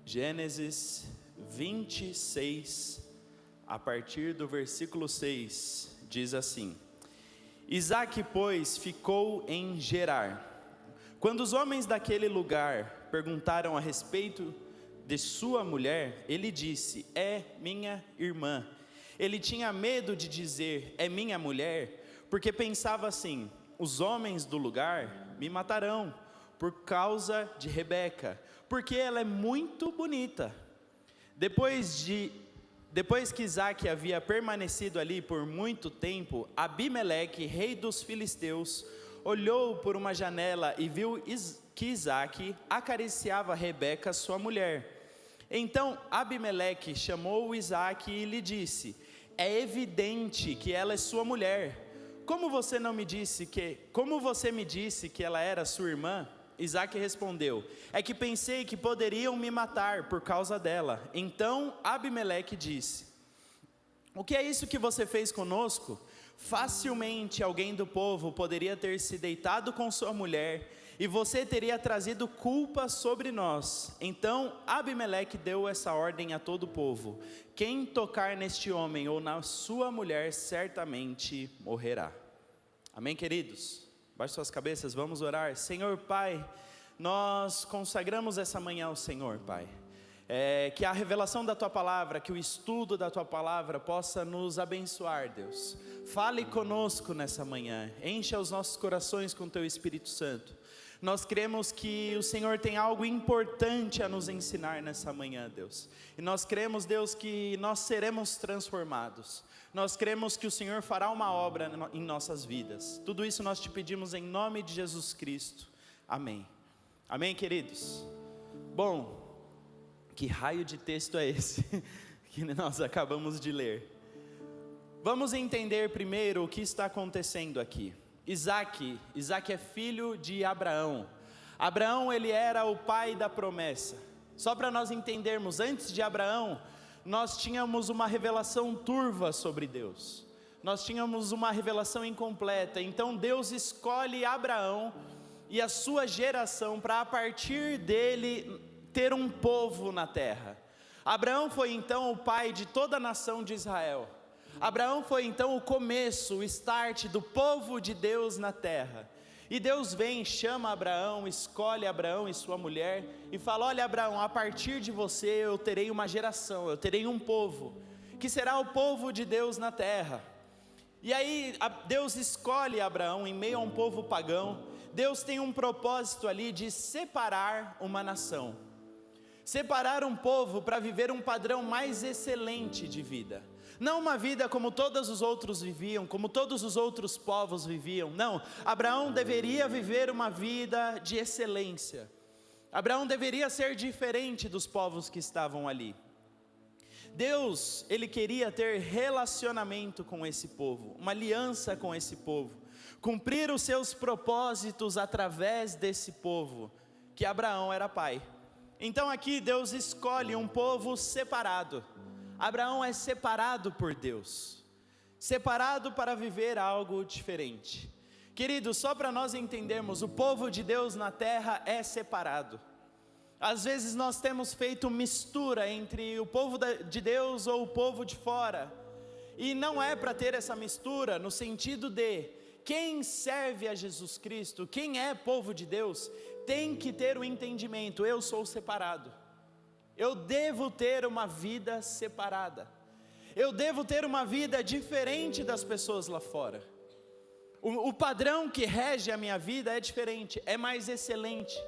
Gênesis 26, a partir do versículo 6, diz assim: Isaque, pois, ficou em Gerar. Quando os homens daquele lugar perguntaram a respeito de sua mulher, ele disse: é minha irmã. Ele tinha medo de dizer: é minha mulher, porque pensava assim: os homens do lugar me matarão por causa de Rebeca, porque ela é muito bonita. Depois que Isaque havia permanecido ali por muito tempo, Abimeleque, rei dos filisteus, olhou por uma janela e viu que Isaque acariciava Rebeca, sua mulher. Então Abimeleque chamou Isaque e lhe disse: é evidente que ela é sua mulher. Como você me disse que ela era sua irmã? Isaque respondeu: é que pensei que poderiam me matar por causa dela. Então Abimeleque disse: o que é isso que você fez conosco? Facilmente alguém do povo poderia ter se deitado com sua mulher, e você teria trazido culpa sobre nós. Então Abimeleque deu essa ordem a todo o povo: quem tocar neste homem ou na sua mulher certamente morrerá. Amém, queridos? Baixe suas cabeças, vamos orar. Senhor Pai, nós consagramos essa manhã ao Senhor, Pai. Que a revelação da Tua Palavra, que o estudo da Tua Palavra possa nos abençoar, Deus. Fale conosco nessa manhã, encha os nossos corações com Teu Espírito Santo. Nós cremos que o Senhor tem algo importante a nos ensinar nessa manhã, Deus. E nós cremos, Deus, que nós seremos transformados. Nós cremos que o Senhor fará uma obra em nossas vidas. Tudo isso nós te pedimos em nome de Jesus Cristo. Amém. Amém, queridos? Bom, que raio de texto é esse que nós acabamos de ler? Vamos entender primeiro o que está acontecendo aqui. Isaque é filho de Abraão. Abraão, ele era o pai da promessa. Só para nós entendermos, antes de Abraão, nós tínhamos uma revelação turva sobre Deus. Nós tínhamos uma revelação incompleta. Então Deus escolhe Abraão e a sua geração para a partir dele ter um povo na terra. Abraão foi então o pai de toda a nação de Israel. Abraão foi então o começo, o start do povo de Deus na terra. E Deus vem, chama Abraão, escolhe Abraão e sua mulher e fala: olha Abraão, a partir de você eu terei uma geração, eu terei um povo, que será o povo de Deus na terra. E aí Deus escolhe Abraão em meio a um povo pagão. Deus tem um propósito ali de separar uma nação, separar um povo para viver um padrão mais excelente de vida. Não uma vida como todos os outros viviam, como todos os outros povos viviam. Não, Abraão deveria viver uma vida de excelência. Abraão deveria ser diferente dos povos que estavam ali. Deus, ele queria ter relacionamento com esse povo, uma aliança com esse povo, cumprir os seus propósitos através desse povo, que Abraão era pai. Então aqui Deus escolhe um povo separado. Abraão é separado por Deus, separado para viver algo diferente. Queridos, só para nós entendermos, o povo de Deus na terra é separado. Às vezes nós temos feito mistura entre o povo de Deus ou o povo de fora, e não é para ter essa mistura no sentido de quem serve a Jesus Cristo, quem é povo de Deus, tem que ter o entendimento: eu sou separado. Eu devo ter uma vida separada. Eu devo ter uma vida diferente das pessoas lá fora. O padrão que rege a minha vida é diferente, é mais excelente.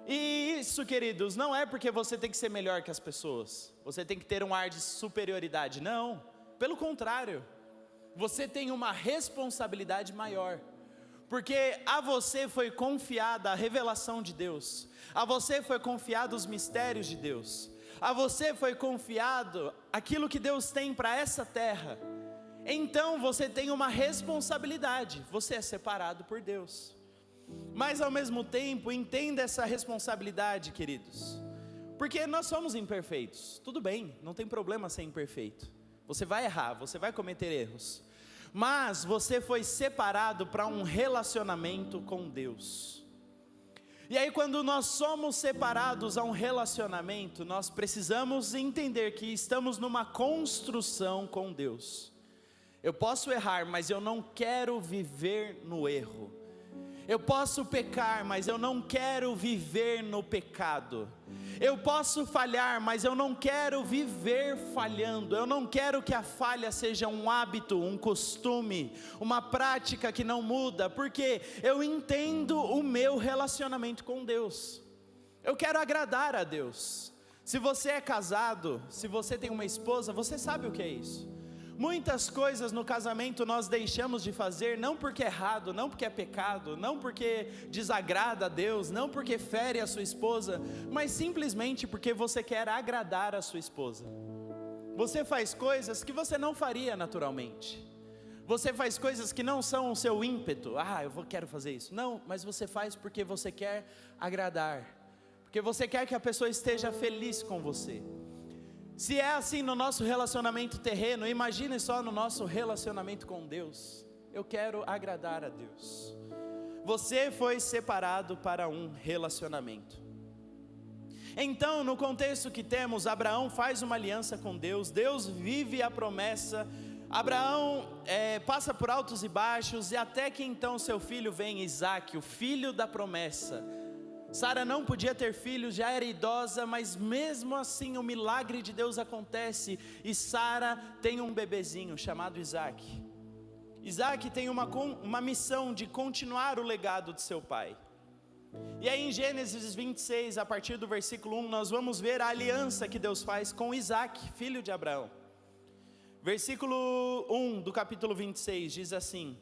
E isso, queridos, não é porque você tem que ser melhor que as pessoas, você tem que ter um ar de superioridade. Não, pelo contrário, você tem uma responsabilidade maior. Porque a você foi confiada a revelação de Deus, a você foi confiado os mistérios de Deus, a você foi confiado aquilo que Deus tem para essa terra. Então você tem uma responsabilidade, você é separado por Deus. Mas ao mesmo tempo, entenda essa responsabilidade, queridos, porque nós somos imperfeitos. Tudo bem, não tem problema ser imperfeito. Você vai errar, você vai cometer erros, mas você foi separado para um relacionamento com Deus. E aí, quando nós somos separados a um relacionamento, nós precisamos entender que estamos numa construção com Deus. Eu posso errar, mas eu não quero viver no erro. Eu posso pecar, mas eu não quero viver no pecado. Eu posso falhar, mas eu não quero viver falhando. Eu não quero que a falha seja um hábito, um costume, uma prática que não muda, porque eu entendo o meu relacionamento com Deus. Eu quero agradar a Deus. Se você é casado, se você tem uma esposa, você sabe o que é isso. Muitas coisas no casamento nós deixamos de fazer, não porque é errado, não porque é pecado, não porque desagrada a Deus, não porque fere a sua esposa, mas simplesmente porque você quer agradar a sua esposa. Você faz coisas que você não faria naturalmente. Você faz coisas que não são o seu ímpeto. Quero fazer isso. Não, mas você faz porque você quer agradar, porque você quer que a pessoa esteja feliz com você. Se é assim no nosso relacionamento terreno, imagine só no nosso relacionamento com Deus. Eu quero agradar a Deus. Você foi separado para um relacionamento. Então, no contexto que temos, Abraão faz uma aliança com Deus, Deus vive a promessa, Abraão passa por altos e baixos, e até que então seu filho vem, Isaque, o filho da promessa. Sara não podia ter filhos, já era idosa, mas mesmo assim o milagre de Deus acontece, e Sara tem um bebezinho chamado Isaque. Isaque tem uma missão de continuar o legado de seu pai. E aí em Gênesis 26, a partir do versículo 1, nós vamos ver a aliança que Deus faz com Isaque, filho de Abraão. Versículo 1 do capítulo 26 diz assim: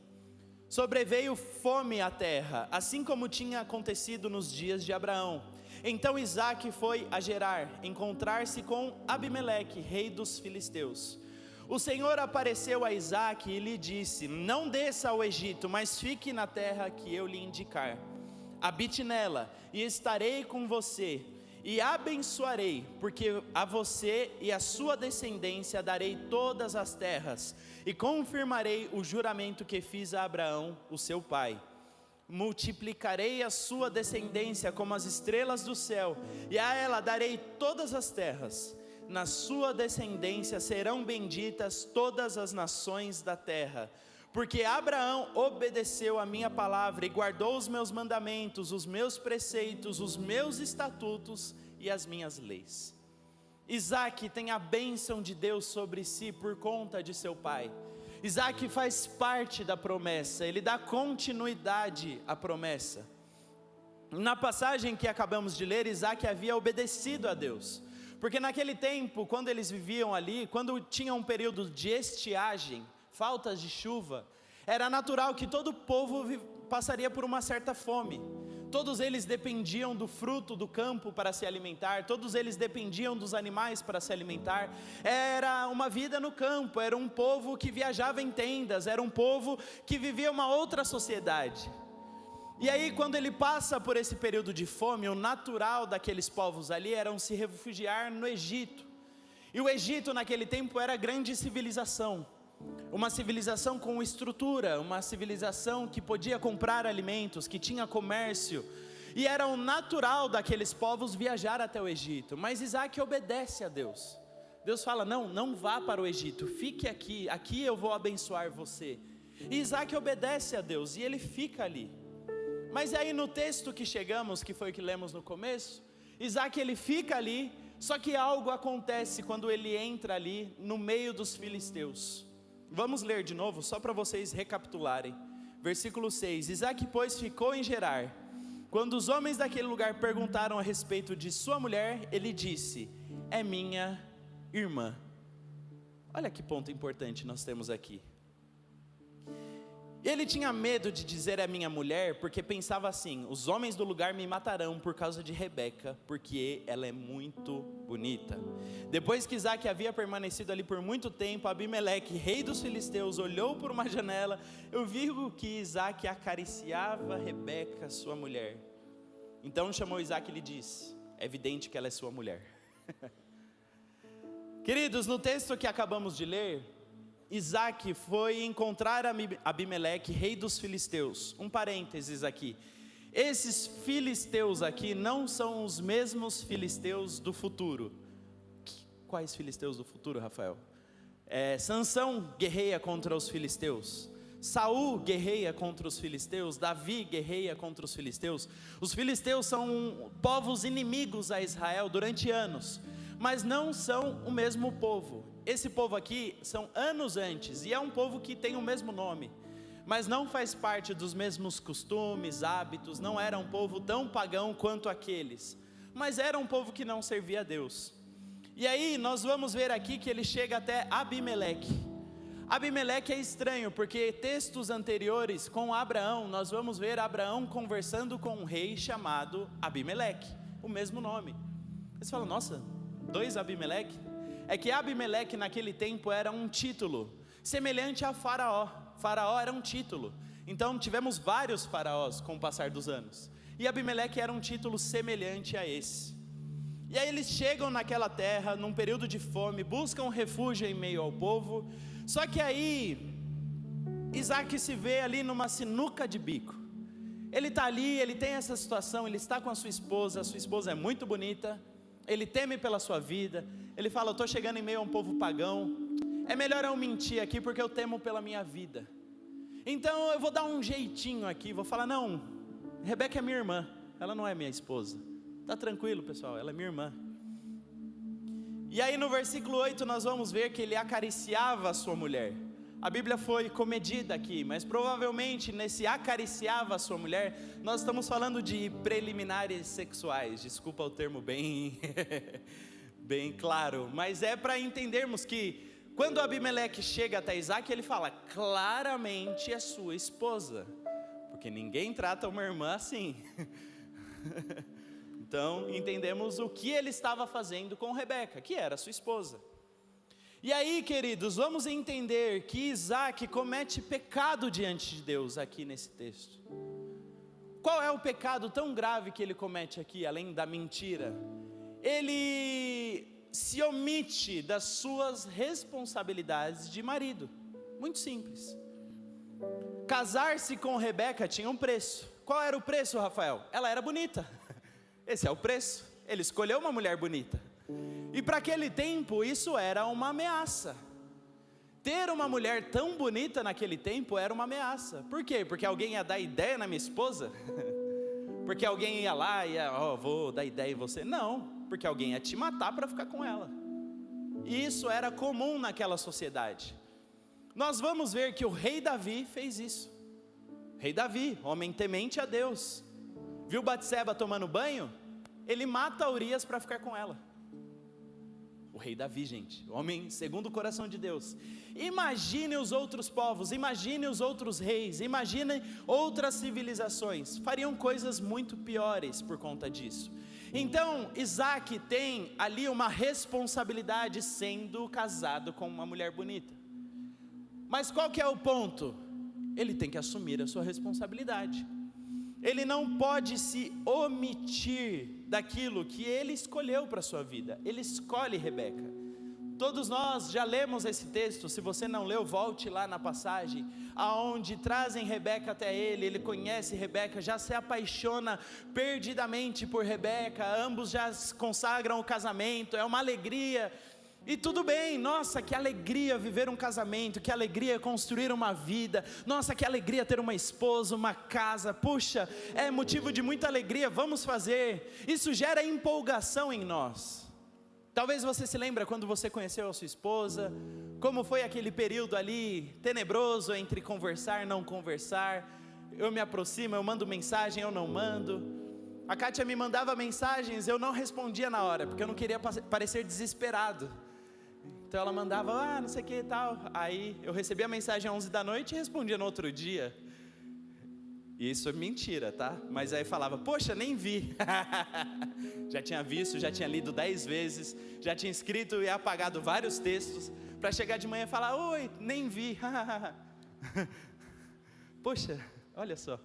sobreveio fome à terra, assim como tinha acontecido nos dias de Abraão. Então Isaque foi a Gerar, encontrar-se com Abimeleque, rei dos filisteus. O Senhor apareceu a Isaque e lhe disse: não desça ao Egito, mas fique na terra que eu lhe indicar. Habite nela, e estarei com você, e abençoarei, porque a você e a sua descendência darei todas as terras, e confirmarei o juramento que fiz a Abraão, o seu pai. Multiplicarei a sua descendência como as estrelas do céu, e a ela darei todas as terras. Na sua descendência serão benditas todas as nações da terra. Porque Abraão obedeceu a minha palavra e guardou os meus mandamentos, os meus preceitos, os meus estatutos e as minhas leis. Isaque tem a bênção de Deus sobre si por conta de seu pai. Isaque faz parte da promessa, ele dá continuidade à promessa. Na passagem que acabamos de ler, Isaque havia obedecido a Deus. Porque naquele tempo, quando eles viviam ali, quando tinha um período de estiagem, faltas de chuva, era natural que todo o povo passaria por uma certa fome. Todos eles dependiam do fruto do campo para se alimentar, todos eles dependiam dos animais para se alimentar. Era uma vida no campo, era um povo que viajava em tendas, era um povo que vivia uma outra sociedade. E aí quando ele passa por esse período de fome, o natural daqueles povos ali era se refugiar no Egito. E o Egito naquele tempo era grande civilização. Uma civilização com estrutura, uma civilização que podia comprar alimentos, que tinha comércio, e era o natural daqueles povos viajar até o Egito. Mas Isaque obedece a Deus. Deus fala: não vá para o Egito, fique aqui, aqui eu vou abençoar você. E Isaque obedece a Deus, e ele fica ali. Mas aí no texto que chegamos, que foi o que lemos no começo, Isaque ele fica ali, só que algo acontece quando ele entra ali no meio dos filisteus. Vamos ler de novo, só para vocês recapitularem. Versículo 6: Isaque, pois, ficou em Gerar. Quando os homens daquele lugar perguntaram a respeito de sua mulher, ele disse: é minha irmã. Olha que ponto importante nós temos aqui. Ele tinha medo de dizer é minha mulher, porque pensava assim: os homens do lugar me matarão por causa de Rebeca, porque ela é muito bonita. Depois que Isaque havia permanecido ali por muito tempo, Abimeleque, rei dos filisteus, olhou por uma janela, eu vi que Isaque acariciava Rebeca, sua mulher. Então chamou Isaque e lhe disse: é evidente que ela é sua mulher. Queridos, no texto que acabamos de ler, Isaque foi encontrar Abimeleque, rei dos filisteus. Um parênteses aqui. Esses filisteus aqui não são os mesmos filisteus do futuro. Quais filisteus do futuro, Rafael? Sansão guerreia contra os filisteus, Saul guerreia contra os filisteus, Davi guerreia contra os filisteus. Os filisteus são povos inimigos a Israel durante anos, mas não são o mesmo povo. Esse povo aqui são anos antes, e é um povo que tem o mesmo nome, mas não faz parte dos mesmos costumes, hábitos. Não era um povo tão pagão quanto aqueles, mas era um povo que não servia a Deus. E aí nós vamos ver aqui que ele chega até Abimeleque. Abimeleque é estranho, porque textos anteriores com Abraão, nós vamos ver Abraão conversando com um rei chamado Abimeleque, o mesmo nome. Você fala, nossa, 2 Abimeleque? É que Abimeleque naquele tempo era um título, semelhante a Faraó. Faraó era um título, então tivemos vários faraós com o passar dos anos, e Abimeleque era um título semelhante a esse. E aí eles chegam naquela terra, num período de fome, buscam refúgio em meio ao povo. Só que aí, Isaac se vê ali numa sinuca de bico. Ele está ali, ele tem essa situação, ele está com a sua esposa é muito bonita, ele teme pela sua vida, ele fala, eu estou chegando em meio a um povo pagão, é melhor eu mentir aqui porque eu temo pela minha vida. Então eu vou dar um jeitinho aqui, vou falar, não, Rebeca é minha irmã, ela não é minha esposa. Tá tranquilo, pessoal, ela é minha irmã. E aí no versículo 8 nós vamos ver que ele acariciava a sua mulher. A Bíblia foi comedida aqui, mas provavelmente nesse acariciava a sua mulher, nós estamos falando de preliminares sexuais. Desculpa o termo bem, bem claro, mas é para entendermos que quando Abimeleque chega até Isaac, ele fala, claramente é sua esposa, porque ninguém trata uma irmã assim. Então entendemos o que ele estava fazendo com Rebeca, que era sua esposa. E aí, queridos, vamos entender que Isaac comete pecado diante de Deus aqui nesse texto. Qual é o pecado tão grave que ele comete aqui, além da mentira? Ele se omite das suas responsabilidades de marido. Muito simples. Casar-se com Rebeca tinha um preço. Qual era o preço, Rafael? Ela era bonita. Esse é o preço. Ele escolheu uma mulher bonita. E para aquele tempo isso era uma ameaça. Ter uma mulher tão bonita naquele tempo era uma ameaça. Por quê? Porque alguém ia dar ideia na minha esposa? Porque alguém ia lá e ia, vou dar ideia em você? Não, porque alguém ia te matar para ficar com ela. E isso era comum naquela sociedade. Nós vamos ver que o rei Davi fez isso. Rei Davi, homem temente a Deus, viu Batseba tomando banho? Ele mata Urias para ficar com ela. O rei Davi, gente, homem segundo o coração de Deus. Imagine os outros povos, imagine os outros reis, imagine outras civilizações, fariam coisas muito piores por conta disso. Então Isaac tem ali uma responsabilidade sendo casado com uma mulher bonita. Mas qual que é o ponto? Ele tem que assumir a sua responsabilidade. Ele não pode se omitir daquilo que ele escolheu para a sua vida. Ele escolhe Rebeca. Todos nós já lemos esse texto. Se você não leu, volte lá na passagem aonde trazem Rebeca até ele. Ele conhece Rebeca, já se apaixona perdidamente por Rebeca. Ambos já consagram o casamento. É uma alegria. E tudo bem, nossa, que alegria viver um casamento, que alegria construir uma vida, nossa, que alegria ter uma esposa, uma casa, puxa, é motivo de muita alegria, vamos fazer. Isso gera empolgação em nós. Talvez você se lembre quando você conheceu a sua esposa, como foi aquele período ali tenebroso entre conversar e não conversar. Eu me aproximo, eu mando mensagem, eu não mando. A Kátia me mandava mensagens, eu não respondia na hora, porque eu não queria parecer desesperado. Então ela mandava, não sei o que e tal. Aí eu recebia a mensagem às 11 da noite e respondia no outro dia. E isso é mentira, tá? Mas aí falava, poxa, nem vi. Já tinha visto, já tinha lido 10 vezes, já tinha escrito e apagado vários textos, para chegar de manhã e falar, oi, nem vi. Poxa, olha só.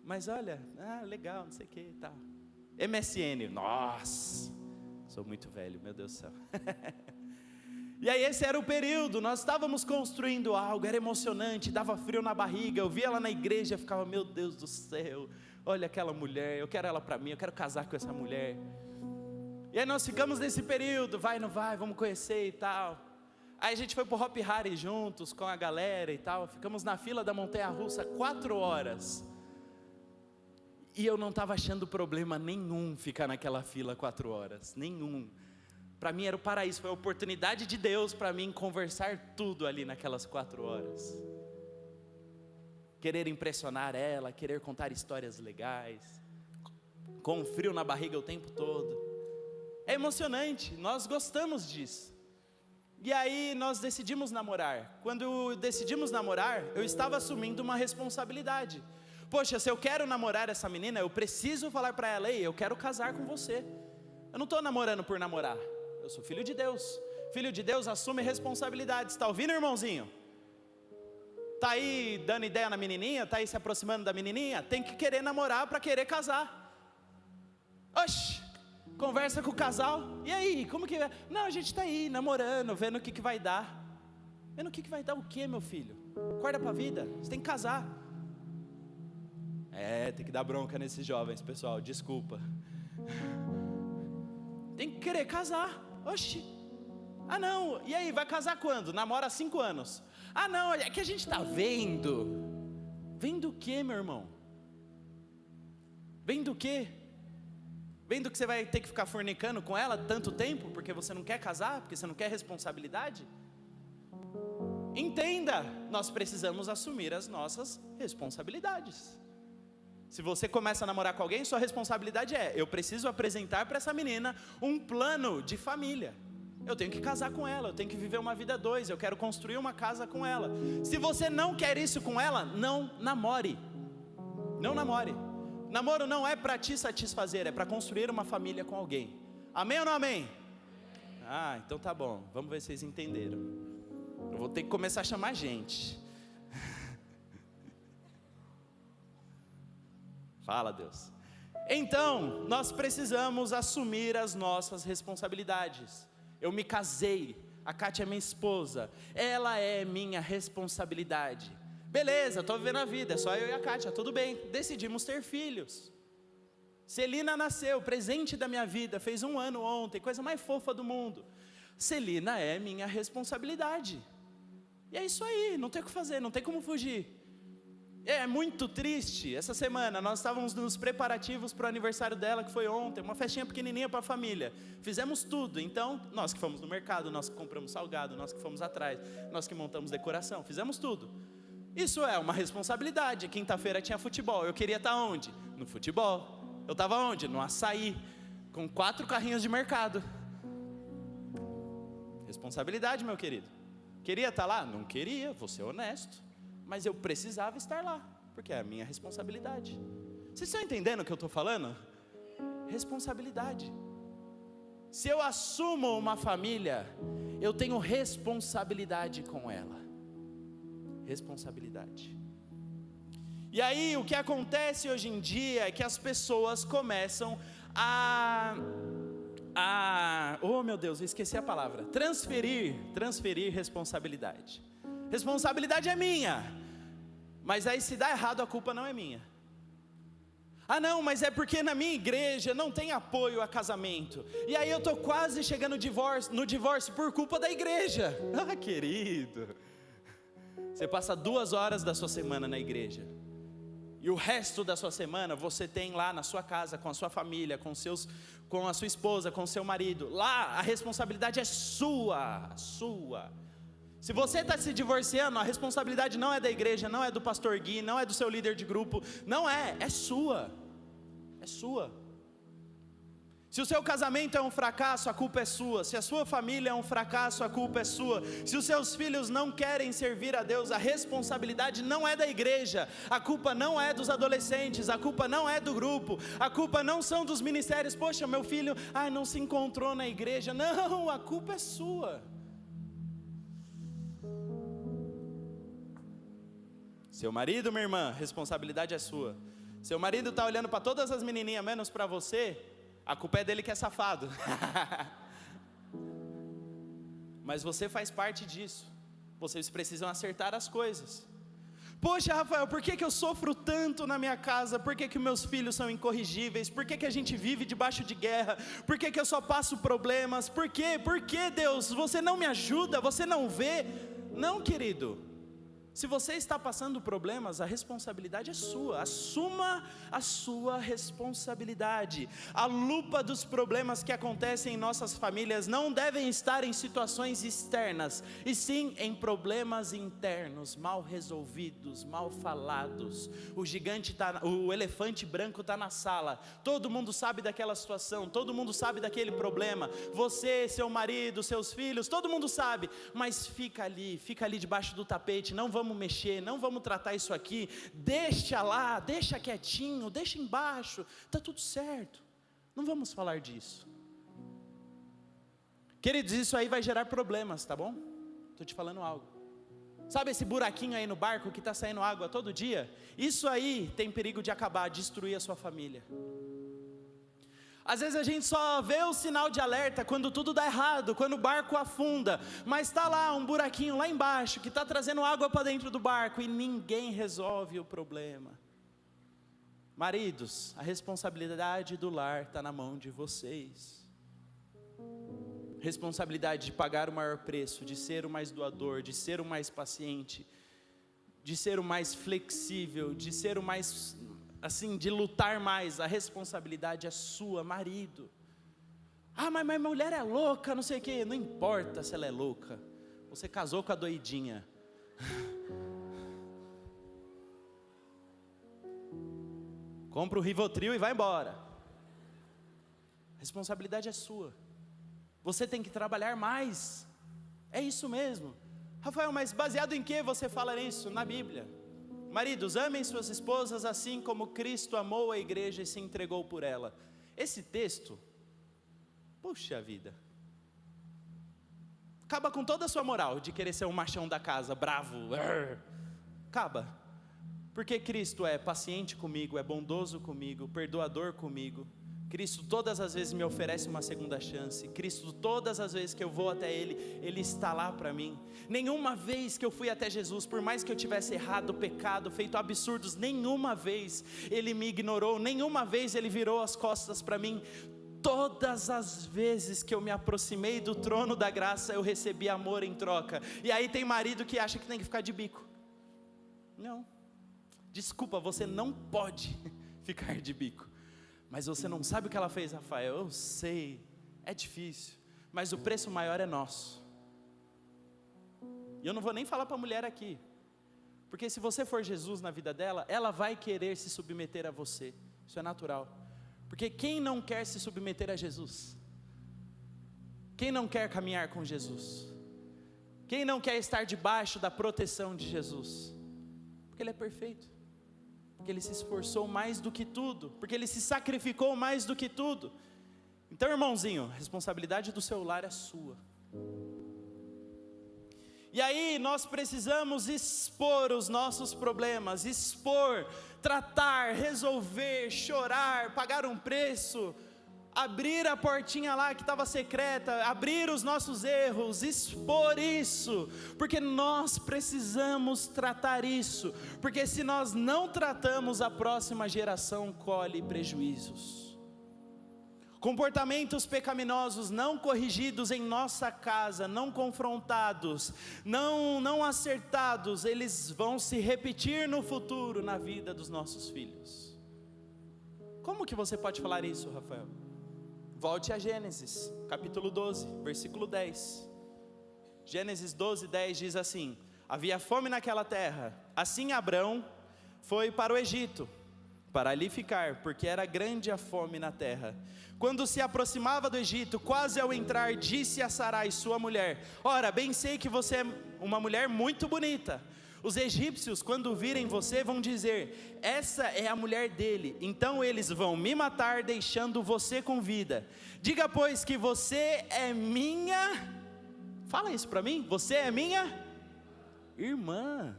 Mas olha, legal, não sei o que e tal. MSN, nossa, sou muito velho, meu Deus do céu. E aí esse era o período, nós estávamos construindo algo, era emocionante, dava frio na barriga, eu via ela na igreja, ficava, meu Deus do céu, olha aquela mulher, eu quero ela para mim, eu quero casar com essa mulher. E aí nós ficamos nesse período, vai, não vai, vamos conhecer e tal. Aí a gente foi pro Hop Hari juntos com a galera e tal, ficamos na fila da montanha-russa 4 horas. E eu não estava achando problema nenhum ficar naquela fila 4 horas, nenhum. Para mim era o paraíso, foi a oportunidade de Deus para mim conversar tudo ali naquelas 4 horas. Querer impressionar ela, querer contar histórias legais, com um frio na barriga o tempo todo. É emocionante, nós gostamos disso. E aí nós decidimos namorar. Quando decidimos namorar, eu estava assumindo uma responsabilidade. Poxa, se eu quero namorar essa menina, eu preciso falar para ela: ei, eu quero casar com você. Eu não estou namorando por namorar, eu sou filho de Deus. Filho de Deus assume responsabilidades. Está ouvindo, irmãozinho? Está aí dando ideia na menininha? Está aí se aproximando da menininha? Tem que querer namorar para querer casar. Oxi! Conversa com o casal, e aí, como que é? Não, a gente está aí, namorando, vendo o que vai dar. Vendo o que vai dar o quê, meu filho? Acorda para a vida, você tem que casar. Tem que dar bronca nesses jovens, pessoal, desculpa. Tem que querer casar, oxi. Ah não, e aí, vai casar quando? Namora há 5 anos. Ah não, é que a gente está vendo. Vendo o quê, meu irmão? Vendo o quê? Vendo que você vai ter que ficar fornicando com ela tanto tempo, porque você não quer casar, porque você não quer responsabilidade? Entenda, nós precisamos assumir as nossas responsabilidades. Se você começa a namorar com alguém, sua responsabilidade é: eu preciso apresentar para essa menina um plano de família. Eu tenho que casar com ela, eu tenho que viver uma vida a 2, eu quero construir uma casa com ela. Se você não quer isso com ela, não namore. Não namore. Namoro não é para te satisfazer, é para construir uma família com alguém. Amém ou não amém? Ah, então tá bom, vamos ver se vocês entenderam. Eu vou ter que começar a chamar gente. Fala, Deus. Então, nós precisamos assumir as nossas responsabilidades. Eu me casei, a Kátia é minha esposa, ela é minha responsabilidade. Beleza, estou vivendo a vida, é só eu e a Kátia, tudo bem. Decidimos ter filhos. Celina nasceu, presente da minha vida, fez 1 ano ontem, coisa mais fofa do mundo. Celina é minha responsabilidade. E é isso aí, não tem o que fazer, não tem como fugir. É muito triste, essa semana nós estávamos nos preparativos para o aniversário dela, que foi ontem, uma festinha pequenininha para a família. Fizemos tudo, então, nós que fomos no mercado, nós que compramos salgado, nós que fomos atrás, nós que montamos decoração, fizemos tudo. Isso é uma responsabilidade. Quinta-feira tinha futebol, eu queria estar onde? No futebol. Eu estava onde? No açaí, com 4 carrinhos de mercado. Responsabilidade, meu querido. Queria estar lá? Não queria, vou ser honesto. Mas eu precisava estar lá, porque é a minha responsabilidade. Vocês estão entendendo o que eu estou falando? Responsabilidade. Se eu assumo uma família, eu tenho responsabilidade com ela. Responsabilidade. E aí o que acontece hoje em dia é que as pessoas começam oh meu Deus, eu esqueci a palavra, transferir responsabilidade. Responsabilidade é minha, mas aí se dá errado a culpa não é minha. Ah não, mas é porque na minha igreja não tem apoio a casamento, e aí eu estou quase chegando no divórcio por culpa da igreja. Ah querido, você passa 2 horas da sua semana na igreja, e o resto da sua semana você tem lá na sua casa, com a sua família, com a sua esposa, com o seu marido. Lá a responsabilidade é sua. Se você está se divorciando, a responsabilidade não é da igreja, não é do pastor Gui, não é do seu líder de grupo, não é sua. É sua. Se o seu casamento é um fracasso, a culpa é sua. Se a sua família é um fracasso, a culpa é sua. Se os seus filhos não querem servir a Deus, a responsabilidade não é da igreja. A culpa não é dos adolescentes, a culpa não é do grupo, a culpa não são dos ministérios. Poxa, meu filho, não se encontrou na igreja. Não, a culpa é sua. Seu marido, minha irmã, responsabilidade é sua. Seu marido está olhando para todas as menininhas menos para você, a culpa é dele que é safado. Mas você faz parte disso. Vocês precisam acertar as coisas. Poxa, Rafael, por que eu sofro tanto na minha casa? Por que meus filhos são incorrigíveis? Por que a gente vive debaixo de guerra? Por que eu só passo problemas? Por quê? Por que, Deus? Você não me ajuda? Você não vê? Não, querido. Se você está passando problemas, a responsabilidade é sua. Assuma a sua responsabilidade. A lupa dos problemas que acontecem em nossas famílias não devem estar em situações externas, e sim em problemas internos, mal resolvidos, mal falados. O elefante branco está na sala. Todo mundo sabe daquela situação, todo mundo sabe daquele problema. Você, seu marido, seus filhos, todo mundo sabe. Mas fica ali debaixo do tapete. Não vamos mexer, não vamos tratar isso aqui, deixa lá, deixa quietinho, deixa embaixo, está tudo certo, não vamos falar disso. Queridos, isso aí vai gerar problemas, tá bom? Estou te falando algo. Sabe esse buraquinho aí no barco que está saindo água todo dia? Isso aí tem perigo de acabar, destruir a sua família. Às vezes a gente só vê o sinal de alerta quando tudo dá errado, quando o barco afunda, mas está lá um buraquinho lá embaixo, que está trazendo água para dentro do barco, e ninguém resolve o problema. Maridos, a responsabilidade do lar está na mão de vocês. Responsabilidade de pagar o maior preço, de ser o mais doador, de ser o mais paciente, de ser o mais flexível, de ser o mais... assim, de lutar mais. A responsabilidade é sua, marido. Mas minha mulher é louca, não sei o que. Não importa se ela é louca, você casou com a doidinha. Compra o Rivotril e vai embora. A responsabilidade é sua. Você tem que trabalhar mais. É isso mesmo. Rafael, mas baseado em que você fala isso? Na Bíblia. Maridos, amem suas esposas assim como Cristo amou a igreja e se entregou por ela. Esse texto, puxa vida, acaba com toda a sua moral de querer ser um machão da casa, bravo, acaba, porque Cristo é paciente comigo, é bondoso comigo, perdoador comigo. Cristo todas as vezes me oferece uma segunda chance. Cristo todas as vezes que eu vou até Ele, Ele está lá para mim. Nenhuma vez que eu fui até Jesus, por mais que eu tivesse errado, pecado, feito absurdos, nenhuma vez Ele me ignorou, nenhuma vez Ele virou as costas para mim. Todas as vezes que eu me aproximei do trono da graça, eu recebi amor em troca. E aí tem marido que acha que tem que ficar de bico. Não, desculpa, você não pode ficar de bico. Mas você não sabe o que ela fez, Rafael. Eu sei, é difícil, mas o preço maior é nosso. E eu não vou nem falar para a mulher aqui, porque se você for Jesus na vida dela, ela vai querer se submeter a você. Isso é natural. Porque quem não quer se submeter a Jesus? Quem não quer caminhar com Jesus? Quem não quer estar debaixo da proteção de Jesus? Porque Ele é perfeito, porque Ele se esforçou mais do que tudo, porque Ele se sacrificou mais do que tudo. Então, irmãozinho, a responsabilidade do seu lar é sua. E aí nós precisamos expor os nossos problemas, expor, tratar, resolver, chorar, pagar um preço, abrir a portinha lá que estava secreta, abrir os nossos erros, expor isso, porque nós precisamos tratar isso, porque se nós não tratamos, a próxima geração colhe prejuízos. Comportamentos pecaminosos não corrigidos em nossa casa, não confrontados, não acertados, eles vão se repetir no futuro na vida dos nossos filhos. Como que você pode falar isso, Rafael? Volte a Gênesis, capítulo 12, versículo 10. Gênesis 12, 10 diz assim: havia fome naquela terra, assim Abrão foi para o Egito, para ali ficar, porque era grande a fome na terra. Quando se aproximava do Egito, quase ao entrar, disse a Sarai, sua mulher: ora, bem sei que você é uma mulher muito bonita. Os egípcios, quando virem você, vão dizer: essa é a mulher dele. Então eles vão me matar, deixando você com vida. Diga, pois, que você é minha... Fala isso para mim. Você é minha irmã.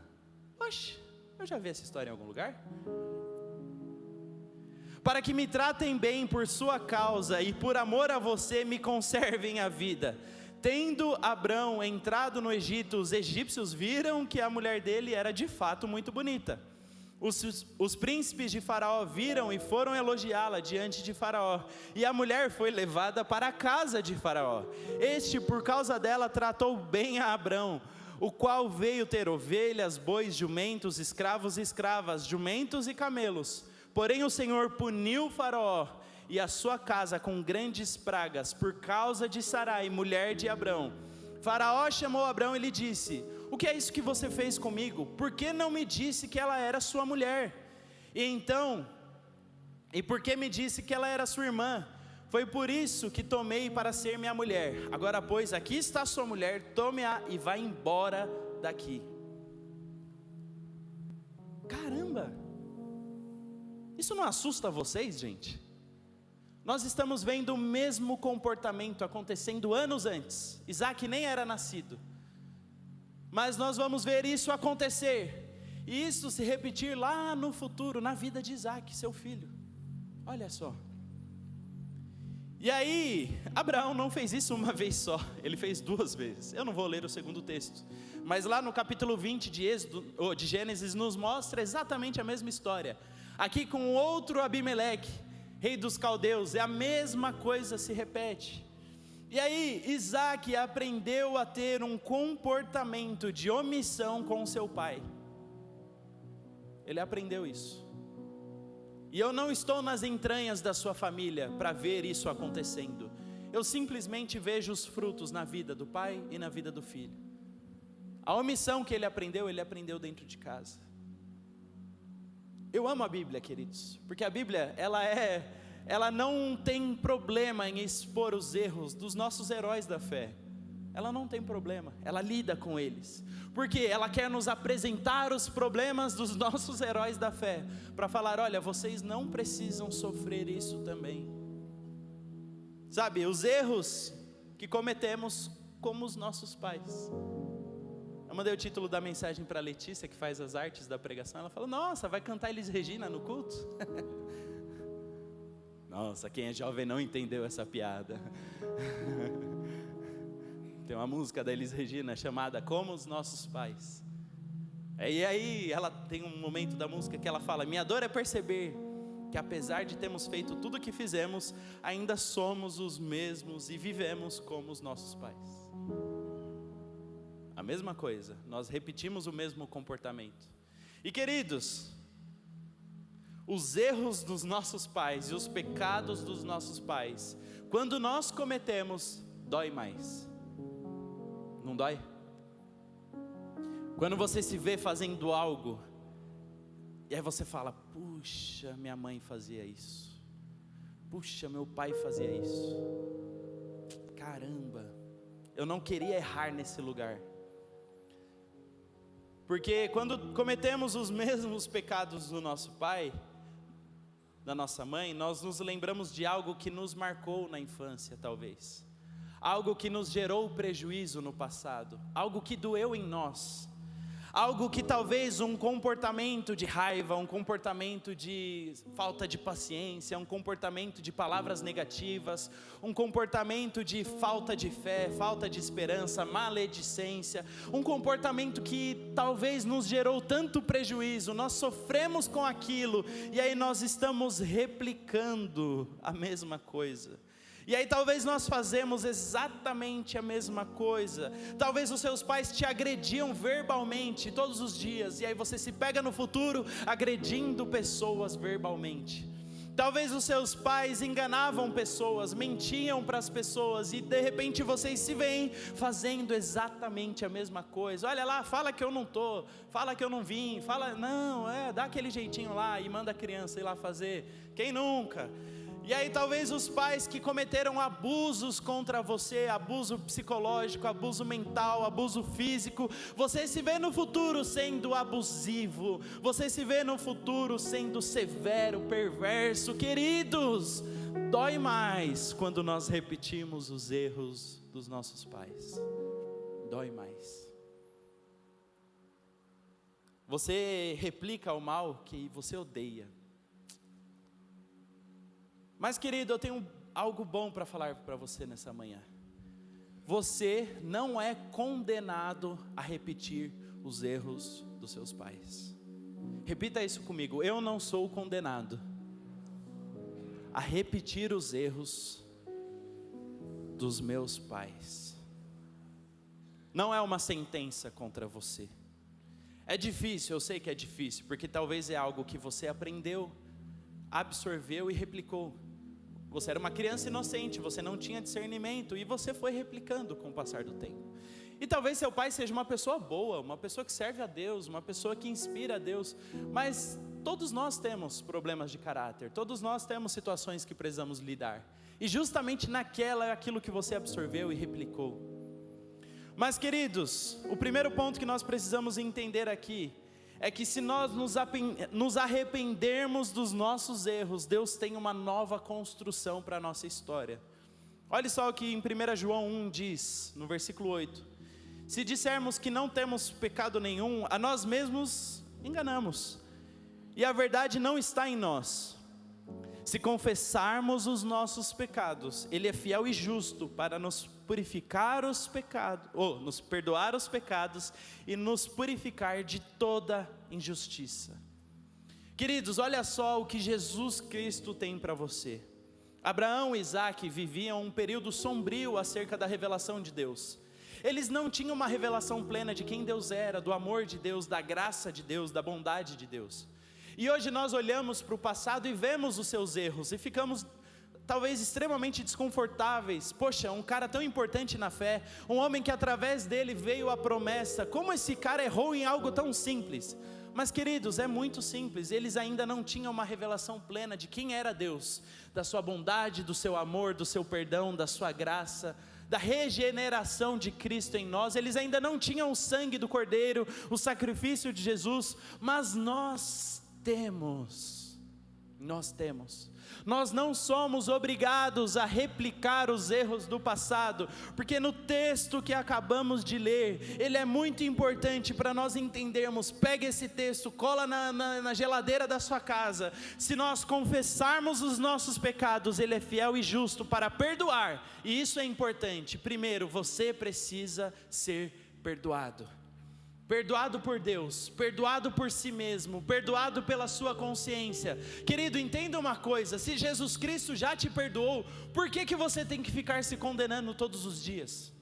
Oxe, eu já vi essa história em algum lugar. Para que me tratem bem por sua causa e por amor a você me conservem a vida. Tendo Abrão entrado no Egito, os egípcios viram que a mulher dele era de fato muito bonita. Os príncipes de Faraó viram e foram elogiá-la diante de Faraó, e a mulher foi levada para a casa de Faraó. Este, por causa dela, tratou bem a Abrão, o qual veio ter ovelhas, bois, jumentos, escravos e escravas, jumentos e camelos. Porém o Senhor puniu Faraó e a sua casa com grandes pragas, por causa de Sarai, mulher de Abrão. Faraó chamou Abrão e lhe disse: o que é isso que você fez comigo? Por que não me disse que ela era sua mulher? E por que me disse que ela era sua irmã? Foi por isso que tomei para ser minha mulher. Agora, pois, aqui está sua mulher, tome-a e vá embora daqui. Caramba! Isso não assusta vocês, gente? Nós estamos vendo o mesmo comportamento acontecendo anos antes. Isaac nem era nascido. Mas nós vamos ver isso acontecer, e isso se repetir lá no futuro, na vida de Isaac, seu filho. Olha só. E aí, Abraão não fez isso uma vez só, ele fez 2 vezes. Eu não vou ler o segundo texto, mas lá no capítulo 20 de Gênesis nos mostra exatamente a mesma história. Aqui com outro Abimeleque, rei dos caldeus, a mesma coisa se repete. E aí, Isaac aprendeu a ter um comportamento de omissão com seu pai. Ele aprendeu isso. E eu não estou nas entranhas da sua família para ver isso acontecendo. Eu simplesmente vejo os frutos na vida do pai e na vida do filho. A omissão que ele aprendeu dentro de casa. Eu amo a Bíblia, queridos, porque a Bíblia, ela não tem problema em expor os erros dos nossos heróis da fé. Ela não tem problema, ela lida com eles, porque ela quer nos apresentar os problemas dos nossos heróis da fé, para falar: olha, vocês não precisam sofrer isso também. Sabe, os erros que cometemos como os nossos pais. Eu mandei o título da mensagem para a Letícia, que faz as artes da pregação. Ela falou: nossa, vai cantar Elis Regina no culto? Nossa, quem é jovem não entendeu essa piada. Tem uma música da Elis Regina chamada Como os Nossos Pais. E aí ela tem um momento da música que ela fala: minha dor é perceber que apesar de termos feito tudo o que fizemos, ainda somos os mesmos e vivemos como os nossos pais. A mesma coisa, nós repetimos o mesmo comportamento. E queridos, os erros dos nossos pais e os pecados dos nossos pais, quando nós cometemos, dói mais. Não dói? Quando você se vê fazendo algo, e aí você fala: puxa, minha mãe fazia isso, puxa, meu pai fazia isso, caramba, eu não queria errar nesse lugar. Porque quando cometemos os mesmos pecados do nosso pai, da nossa mãe, nós nos lembramos de algo que nos marcou na infância, talvez. Algo que nos gerou prejuízo no passado, algo que doeu em nós, algo que talvez um comportamento de raiva, um comportamento de falta de paciência, um comportamento de palavras negativas, um comportamento de falta de fé, falta de esperança, maledicência, um comportamento que talvez nos gerou tanto prejuízo, nós sofremos com aquilo, e aí nós estamos replicando a mesma coisa. E aí talvez nós fazemos exatamente a mesma coisa. Talvez os seus pais te agrediam verbalmente todos os dias, e aí você se pega no futuro agredindo pessoas verbalmente. Talvez os seus pais enganavam pessoas, mentiam para as pessoas, e de repente vocês se veem fazendo exatamente a mesma coisa. Olha lá, fala que eu não estou, fala que eu não vim, fala, não, dá aquele jeitinho lá e manda a criança ir lá fazer. Quem nunca? E aí talvez os pais que cometeram abusos contra você, abuso psicológico, abuso mental, abuso físico, você se vê no futuro sendo abusivo, você se vê no futuro sendo severo, perverso. Queridos, dói mais quando nós repetimos os erros dos nossos pais. Dói mais. Você replica o mal que você odeia. Mas querido, eu tenho algo bom para falar para você nessa manhã. você não é condenado a repetir os erros dos seus pais. Repita isso comigo: eu não sou condenado a repetir os erros dos meus pais. Não é uma sentença contra você. É difícil, eu sei que é difícil, porque talvez é algo que você aprendeu, absorveu e replicou. Você era uma criança inocente, você não tinha discernimento, e você foi replicando com o passar do tempo. E talvez seu pai seja uma pessoa boa, uma pessoa que serve a Deus, uma pessoa que inspira a Deus, mas todos nós temos problemas de caráter, todos nós temos situações que precisamos lidar, e justamente naquela é aquilo que você absorveu e replicou. Mas queridos, o primeiro ponto que nós precisamos entender aqui, é que se nós nos arrependermos dos nossos erros, Deus tem uma nova construção para a nossa história. Olha só o que em 1 João 1 diz, no versículo 8: se dissermos que não temos pecado nenhum, a nós mesmos enganamos, e a verdade não está em nós. Se confessarmos os nossos pecados, Ele é fiel e justo para nos purificar os pecados, ou nos perdoar os pecados e nos purificar de toda injustiça. Queridos, olha só o que Jesus Cristo tem para você. Abraão e Isaac viviam um período sombrio acerca da revelação de Deus. Eles não tinham uma revelação plena de quem Deus era, do amor de Deus, da graça de Deus, da bondade de Deus. E hoje nós olhamos para o passado e vemos os seus erros e ficamos talvez extremamente desconfortáveis. Poxa, um cara tão importante na fé, um homem que através dele veio a promessa, como esse cara errou em algo tão simples? Mas queridos, é muito simples, eles ainda não tinham uma revelação plena de quem era Deus, da sua bondade, do seu amor, do seu perdão, da sua graça, da regeneração de Cristo em nós. Eles ainda não tinham o sangue do Cordeiro, o sacrifício de Jesus, mas nós nós não somos obrigados a replicar os erros do passado, porque no texto que acabamos de ler, ele é muito importante para nós entendermos. Pega esse texto, cola na geladeira da sua casa. Se nós confessarmos os nossos pecados, Ele é fiel e justo para perdoar, e isso é importante. Primeiro, você precisa ser perdoado. Perdoado por Deus, perdoado por si mesmo, perdoado pela sua consciência. Querido, entenda uma coisa: se Jesus Cristo já te perdoou, por que você tem que ficar se condenando todos os dias?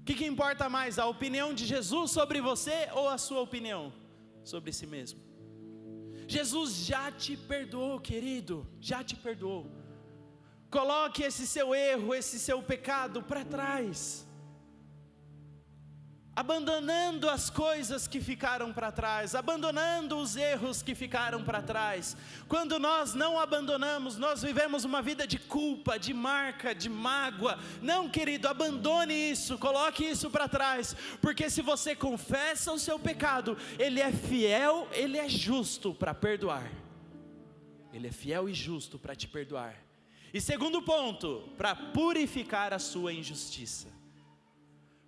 O que importa mais, a opinião de Jesus sobre você ou a sua opinião sobre si mesmo? Jesus já te perdoou, querido, já te perdoou. Coloque esse seu erro, esse seu pecado para trás, abandonando as coisas que ficaram para trás, abandonando os erros que ficaram para trás. Quando nós não abandonamos, nós vivemos uma vida de culpa, de marca, de mágoa. Não, querido, abandone isso, coloque isso para trás, porque se você confessa o seu pecado, Ele é fiel, Ele é justo para perdoar. Ele é fiel e justo para te perdoar. E segundo ponto, para purificar a sua injustiça,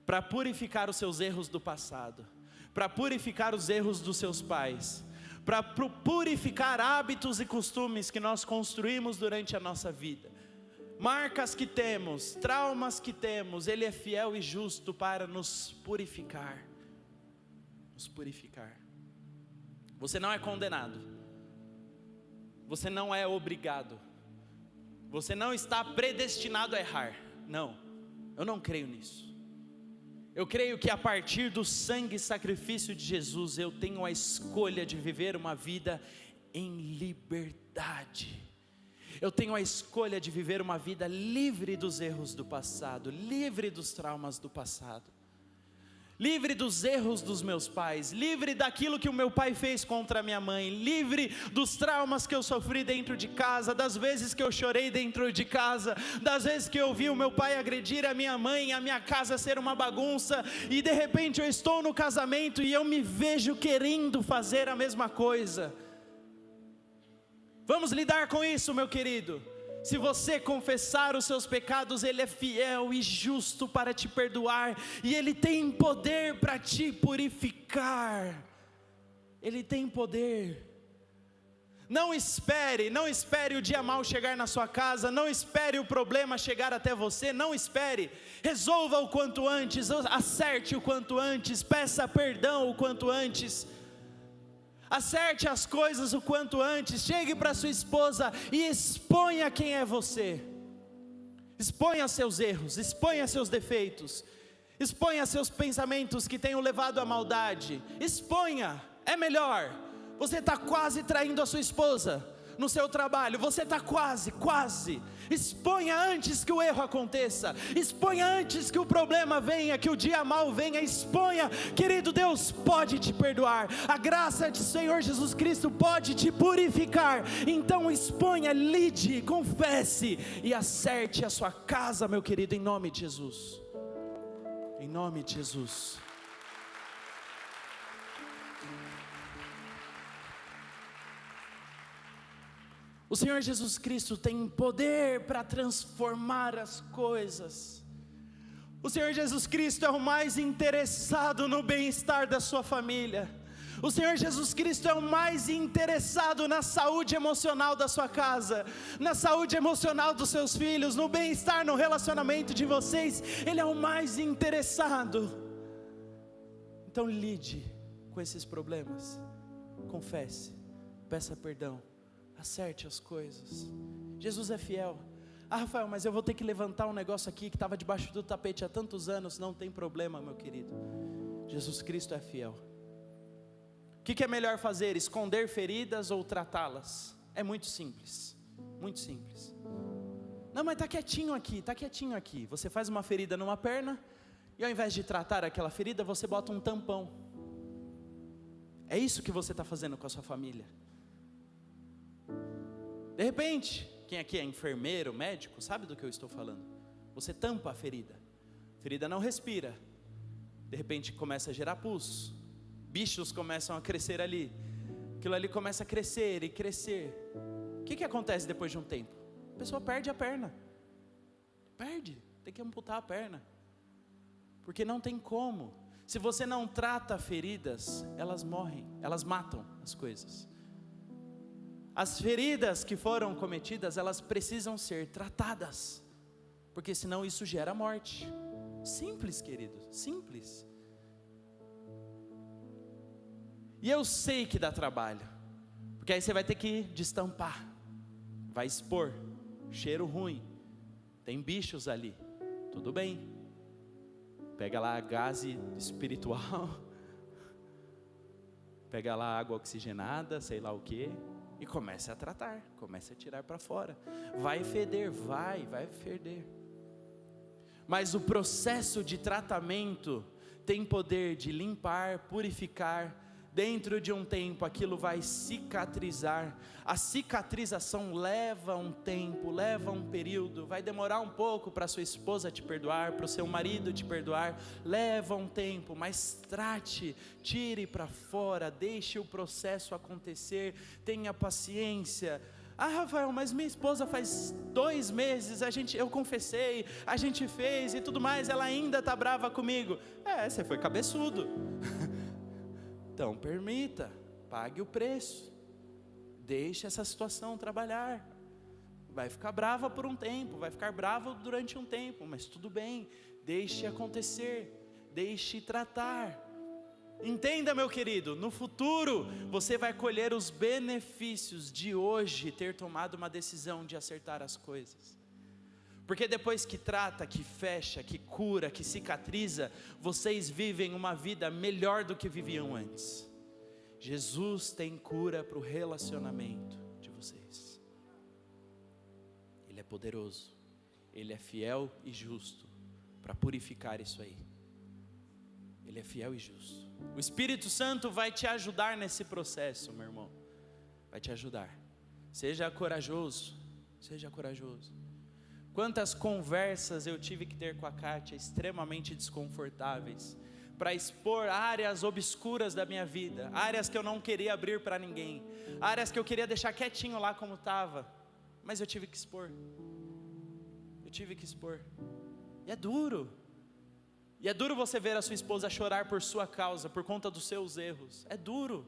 para purificar os seus erros do passado, para purificar os erros dos seus pais, para purificar hábitos e costumes que nós construímos durante a nossa vida, marcas que temos, traumas que temos. Ele é fiel e justo para nos purificar. Nos purificar. Você não é condenado, você não é obrigado, você não está predestinado a errar. Não, eu não creio nisso. Eu creio que a partir do sangue e sacrifício de Jesus, eu tenho a escolha de viver uma vida em liberdade. Eu tenho a escolha de viver uma vida livre dos erros do passado, livre dos traumas do passado, livre dos erros dos meus pais, livre daquilo que o meu pai fez contra a minha mãe, livre dos traumas que eu sofri dentro de casa, das vezes que eu chorei dentro de casa, das vezes que eu vi o meu pai agredir a minha mãe, a minha casa ser uma bagunça, e de repente eu estou no casamento e eu me vejo querendo fazer a mesma coisa. Vamos lidar com isso, meu querido. Se você confessar os seus pecados, Ele é fiel e justo para te perdoar, e Ele tem poder para te purificar. Ele tem poder. Não espere o dia mau chegar na sua casa, não espere o problema chegar até você, não espere, resolva o quanto antes, acerte o quanto antes, peça perdão o quanto antes, acerte as coisas o quanto antes, chegue para sua esposa e exponha quem é você, exponha seus erros, exponha seus defeitos, exponha seus pensamentos que tenham levado à maldade, exponha, é melhor. Você está quase traindo a sua esposa no seu trabalho, você está quase, exponha antes que o erro aconteça, exponha antes que o problema venha, que o dia mau venha, exponha, querido, Deus pode te perdoar, a graça do Senhor Jesus Cristo pode te purificar, então exponha, lide, confesse e acerte a sua casa, meu querido, em nome de Jesus, em nome de Jesus. O Senhor Jesus Cristo tem poder para transformar as coisas. O Senhor Jesus Cristo é o mais interessado no bem-estar da sua família. O Senhor Jesus Cristo é o mais interessado na saúde emocional da sua casa, na saúde emocional dos seus filhos, no bem-estar, no relacionamento de vocês. Ele é o mais interessado. Então lide com esses problemas, confesse, peça perdão, acerte as coisas. Jesus é fiel. Rafael, mas eu vou ter que levantar um negócio aqui que estava debaixo do tapete há tantos anos. Não tem problema, meu querido, Jesus Cristo é fiel. O que é melhor fazer? Esconder feridas ou tratá-las? É muito simples, muito simples. Não, mas está quietinho aqui. Você faz uma ferida numa perna e ao invés de tratar aquela ferida, você bota um tampão. É isso que você está fazendo com a sua família. De repente, quem aqui é enfermeiro, médico, sabe do que eu estou falando? Você tampa a ferida não respira, de repente começa a gerar pus, bichos começam a crescer ali, aquilo ali começa a crescer e crescer. O que acontece depois de um tempo? A pessoa perde a perna, tem que amputar a perna, porque não tem como. Se você não trata feridas, elas morrem, elas matam as coisas. As feridas que foram cometidas, elas precisam ser tratadas, porque senão isso gera morte. Simples, querido, simples. E eu sei que dá trabalho, porque aí você vai ter que destampar, vai expor, cheiro ruim, tem bichos ali, tudo bem, pega lá a gaze espiritual, pega lá água oxigenada, sei lá o que, e comece a tratar, comece a tirar para fora. Vai feder, vai feder. Mas o processo de tratamento tem poder de limpar, purificar. Dentro de um tempo aquilo vai cicatrizar. A cicatrização leva um tempo, leva um período. Vai demorar um pouco para sua esposa te perdoar, para o seu marido te perdoar. Leva um tempo, mas trate, tire para fora, deixe o processo acontecer. Tenha paciência. Rafael, mas minha esposa faz 2 meses, eu confessei, a gente fez e tudo mais, ela ainda está brava comigo. Você foi cabeçudo. Então permita, pague o preço, deixe essa situação trabalhar. Vai ficar brava por um tempo, vai ficar bravo durante um tempo, mas tudo bem, deixe acontecer, deixe tratar. Entenda, meu querido, no futuro você vai colher os benefícios de hoje ter tomado uma decisão de acertar as coisas. Porque depois que trata, que fecha, que cura, que cicatriza, vocês vivem uma vida melhor do que viviam antes. Jesus tem cura para o relacionamento de vocês. Ele é poderoso, Ele é fiel e justo para purificar isso aí. Ele é fiel e justo. O Espírito Santo vai te ajudar nesse processo, meu irmão. Vai te ajudar. Seja corajoso, seja corajoso. Quantas conversas eu tive que ter com a Kátia, extremamente desconfortáveis, para expor áreas obscuras da minha vida, áreas que eu não queria abrir para ninguém, áreas que eu queria deixar quietinho lá como estava, mas eu tive que expor, e é duro você ver a sua esposa chorar por sua causa, por conta dos seus erros, é duro,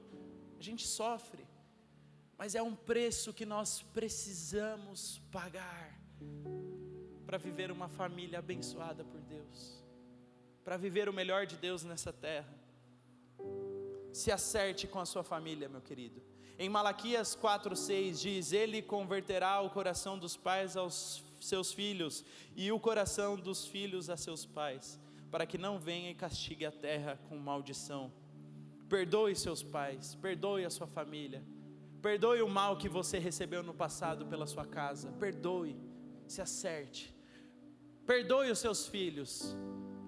a gente sofre, mas é um preço que nós precisamos pagar para viver uma família abençoada por Deus, para viver o melhor de Deus nessa terra. Se acerte com a sua família, meu querido. Em Malaquias 4:6 diz: Ele converterá o coração dos pais aos seus filhos, e o coração dos filhos a seus pais, para que não venha e castigue a terra com maldição. Perdoe seus pais, perdoe a sua família, perdoe o mal que você recebeu no passado pela sua casa, perdoe, se acerte, perdoe os seus filhos.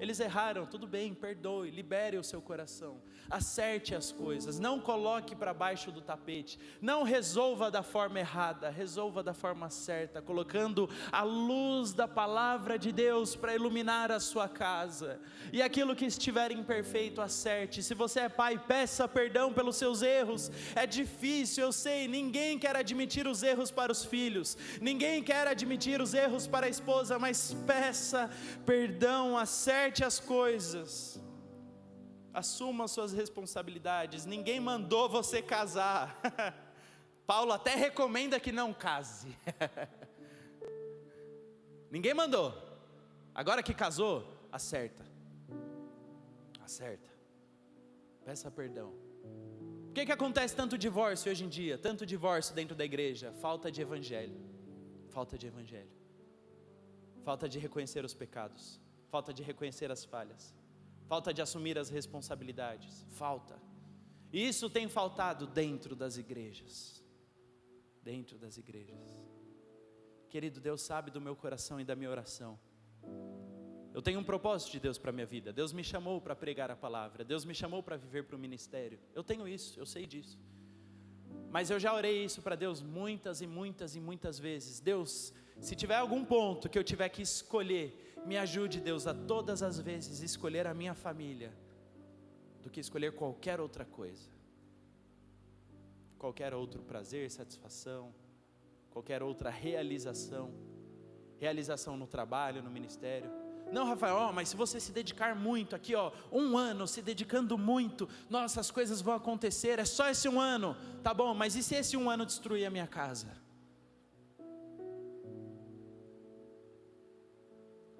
Eles erraram, tudo bem, perdoe, libere o seu coração, acerte as coisas, não coloque para baixo do tapete, não resolva da forma errada, resolva da forma certa, colocando a luz da palavra de Deus para iluminar a sua casa, e aquilo que estiver imperfeito, acerte. Se você é pai, peça perdão pelos seus erros. É difícil, eu sei, ninguém quer admitir os erros para os filhos, ninguém quer admitir os erros para a esposa, mas peça perdão, acerte as coisas, assuma suas responsabilidades. Ninguém mandou você casar. Paulo até recomenda que não case. Ninguém mandou. Agora que casou, acerta, peça perdão. Por que acontece tanto divórcio hoje em dia? Tanto divórcio dentro da igreja? Falta de evangelho, falta de reconhecer os pecados, falta de reconhecer as falhas, falta de assumir as responsabilidades, e isso tem faltado dentro das igrejas, querido, Deus sabe do meu coração e da minha oração. Eu tenho um propósito de Deus para a minha vida, Deus me chamou para pregar a palavra, Deus me chamou para viver para o ministério, eu tenho isso, eu sei disso, mas eu já orei isso para Deus muitas e muitas vezes. Deus, se tiver algum ponto que eu tiver que escolher, me ajude, Deus, a todas as vezes escolher a minha família, do que escolher qualquer outra coisa, qualquer outro prazer, satisfação, qualquer outra realização no trabalho, no ministério. Não, Rafael, mas se você se dedicar muito aqui, 1 ano se dedicando muito, nossa, as coisas vão acontecer, é só esse 1 ano, tá bom, mas e se esse 1 ano destruir a minha casa?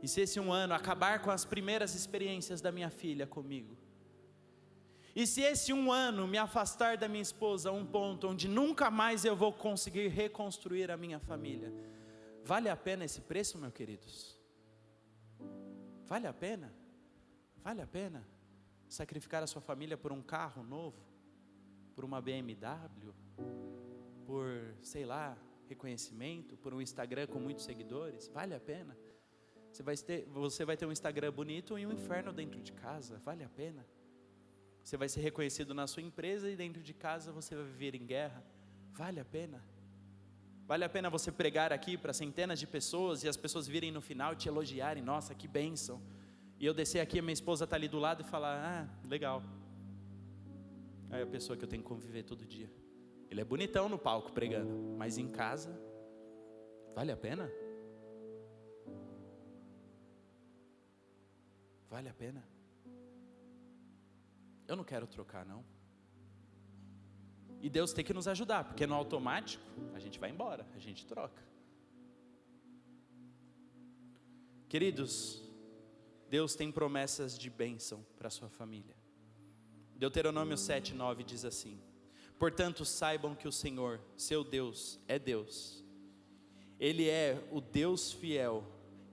E se esse 1 ano acabar com as primeiras experiências da minha filha comigo? E se esse 1 ano me afastar da minha esposa a um ponto onde nunca mais eu vou conseguir reconstruir a minha família? Vale a pena esse preço, meus queridos? Vale a pena? Vale a pena sacrificar a sua família por um carro novo? Por uma BMW? Por, sei lá, reconhecimento? Por um Instagram com muitos seguidores? Vale a pena? Você vai ter um Instagram bonito e um inferno dentro de casa, vale a pena? Você vai ser reconhecido na sua empresa e dentro de casa você vai viver em guerra, vale a pena? Vale a pena você pregar aqui para centenas de pessoas e as pessoas virem no final te elogiarem, nossa, que bênção, e eu descer aqui, a minha esposa está ali do lado e falar, legal. Aí a pessoa que eu tenho que conviver todo dia, ele é bonitão no palco pregando, mas em casa, vale a pena? Vale a pena? Eu não quero trocar, não. E Deus tem que nos ajudar, porque no automático a gente vai embora, a gente troca. Queridos, Deus tem promessas de bênção para a sua família. Deuteronômio 7:9 diz assim: portanto saibam que o Senhor, seu Deus, é Deus. Ele é o Deus fiel,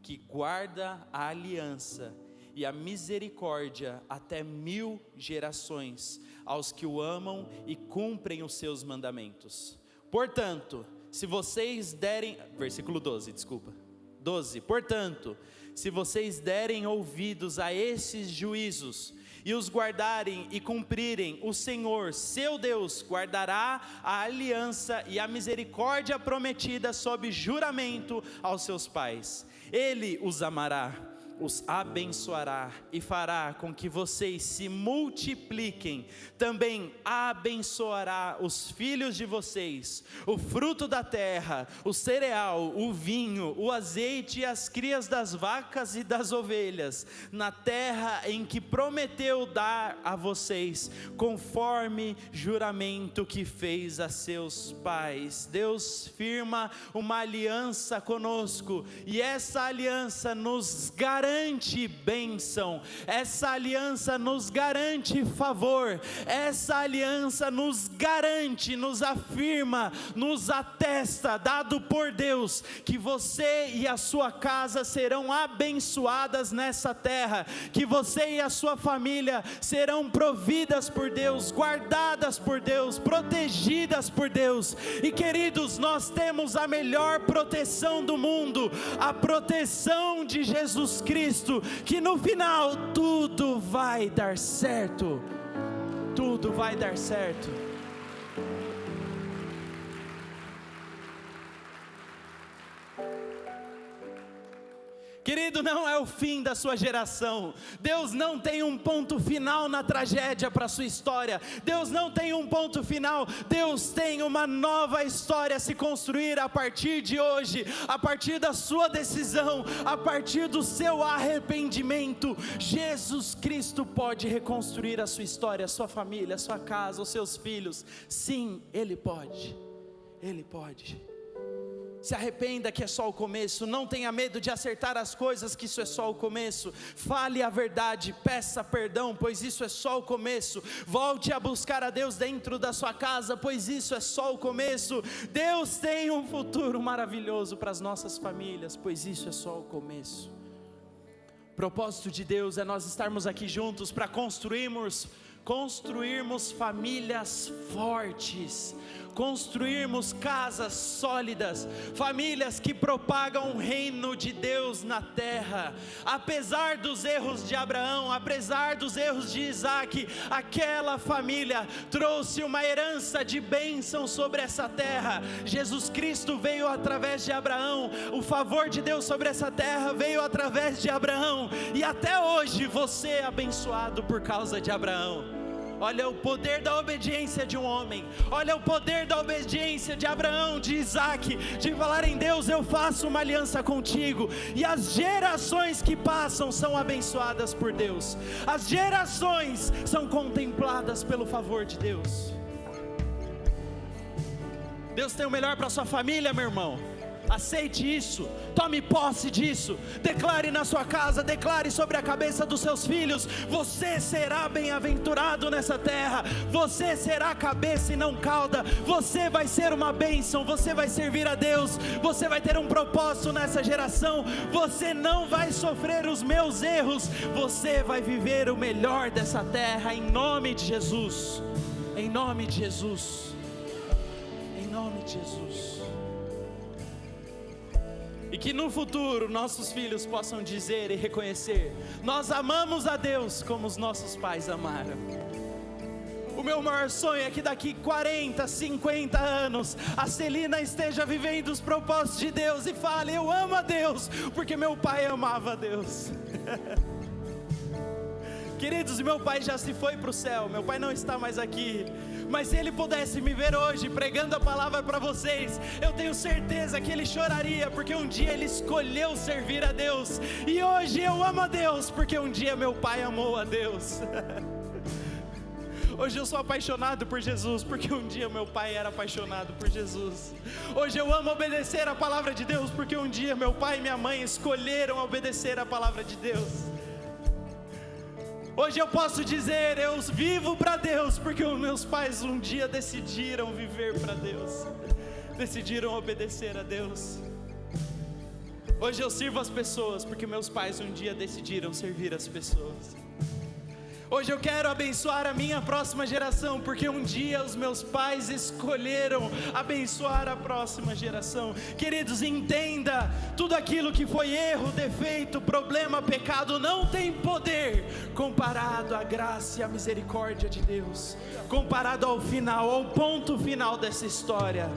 que guarda a aliança e a misericórdia até 1000 gerações, aos que o amam e cumprem os seus mandamentos. Portanto, se vocês derem, versículo 12, 12, portanto, se vocês derem ouvidos a esses juízos, e os guardarem e cumprirem, o Senhor, seu Deus, guardará a aliança e a misericórdia prometida sob juramento aos seus pais. Ele os amará, os abençoará e fará com que vocês se multipliquem. Também abençoará os filhos de vocês, o fruto da terra, o cereal, o vinho, o azeite e as crias das vacas e das ovelhas, na terra em que prometeu dar a vocês, conforme juramento que fez a seus pais. Deus firma uma aliança conosco, e essa aliança nos garante bênção, essa aliança nos garante favor, essa aliança nos garante, nos afirma, nos atesta, dado por Deus, que você e a sua casa serão abençoadas nessa terra, que você e a sua família serão providas por Deus, guardadas por Deus, protegidas por Deus. E queridos, nós temos a melhor proteção do mundo, a proteção de Jesus Cristo, que no final tudo vai dar certo, tudo vai dar certo. Querido, não é o fim da sua geração. Deus não tem um ponto final na tragédia para a sua história. Deus não tem um ponto final. Deus tem uma nova história a se construir a partir de hoje, a partir da sua decisão, a partir do seu arrependimento. Jesus Cristo pode reconstruir a sua história, a sua família, a sua casa, os seus filhos. Sim, Ele pode. Ele pode. Se arrependa, que é só o começo. Não tenha medo de acertar as coisas, que isso é só o começo. Fale a verdade, peça perdão, pois isso é só o começo. Volte a buscar a Deus dentro da sua casa, pois isso é só o começo. Deus tem um futuro maravilhoso para as nossas famílias, pois isso é só o começo. O propósito de Deus é nós estarmos aqui juntos para construirmos famílias fortes, construirmos casas sólidas, famílias que propagam o reino de Deus na terra. Apesar dos erros de Abraão, apesar dos erros de Isaac, aquela família trouxe uma herança de bênção sobre essa terra. Jesus Cristo veio através de Abraão, o favor de Deus sobre essa terra veio através de Abraão, e até hoje você é abençoado por causa de Abraão. Olha o poder da obediência de um homem, olha o poder da obediência de Abraão, de Isaac, de falar em Deus, eu faço uma aliança contigo, e as gerações que passam são abençoadas por Deus, as gerações são contempladas pelo favor de Deus. Deus tem o melhor para a sua família, meu irmão. Aceite isso, tome posse disso, declare na sua casa, declare sobre a cabeça dos seus filhos: você será bem-aventurado nessa terra, você será cabeça e não cauda, você vai ser uma bênção, você vai servir a Deus, você vai ter um propósito nessa geração, você não vai sofrer os meus erros, você vai viver o melhor dessa terra, em nome de Jesus, em nome de Jesus, em nome de Jesus. E que no futuro nossos filhos possam dizer e reconhecer: nós amamos a Deus como os nossos pais amaram. O meu maior sonho é que daqui 40, 50 anos a Celina esteja vivendo os propósitos de Deus e fale: eu amo a Deus porque meu pai amava a Deus. Queridos, meu pai já se foi para o céu, meu pai não está mais aqui, mas se ele pudesse me ver hoje pregando a palavra para vocês, eu tenho certeza que ele choraria, porque um dia ele escolheu servir a Deus, e hoje eu amo a Deus porque um dia meu pai amou a Deus. Hoje eu sou apaixonado por Jesus, porque um dia meu pai era apaixonado por Jesus. Hoje eu amo obedecer a palavra de Deus, porque um dia meu pai e minha mãe escolheram obedecer a palavra de Deus. Hoje eu posso dizer: eu vivo para Deus, porque os meus pais um dia decidiram viver para Deus, decidiram obedecer a Deus. Hoje eu sirvo as pessoas, porque meus pais um dia decidiram servir as pessoas. Hoje eu quero abençoar a minha próxima geração, porque um dia os meus pais escolheram abençoar a próxima geração. Queridos, entenda, tudo aquilo que foi erro, defeito, problema, pecado, não tem poder comparado à graça e à misericórdia de Deus, comparado ao final, ao ponto final dessa história.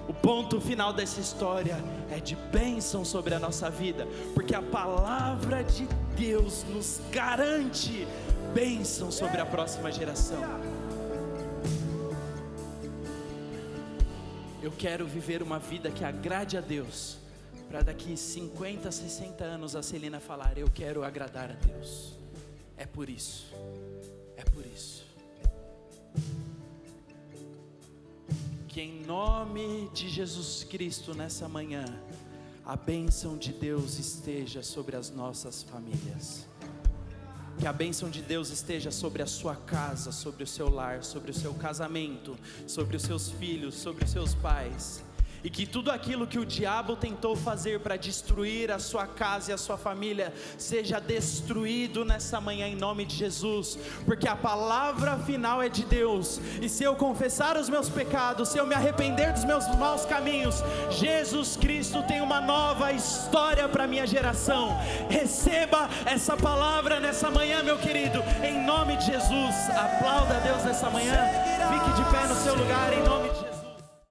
O ponto final dessa história é de bênção sobre a nossa vida, porque a palavra de Deus nos garante bênção sobre a próxima geração. Eu quero viver uma vida que agrade a Deus, para daqui 50, 60 anos a Celina falar: eu quero agradar a Deus. É por isso. Que em nome de Jesus Cristo nessa manhã, a bênção de Deus esteja sobre as nossas famílias. Que a bênção de Deus esteja sobre a sua casa, sobre o seu lar, sobre o seu casamento, sobre os seus filhos, sobre os seus pais. E que tudo aquilo que o diabo tentou fazer para destruir a sua casa e a sua família seja destruído nessa manhã em nome de Jesus, porque a palavra final é de Deus. E se eu confessar os meus pecados, se eu me arrepender dos meus maus caminhos, Jesus Cristo tem uma nova história para a minha geração. Receba essa palavra nessa manhã, meu querido, em nome de Jesus. Aplauda a Deus nessa manhã, fique de pé no seu lugar em nome de Jesus.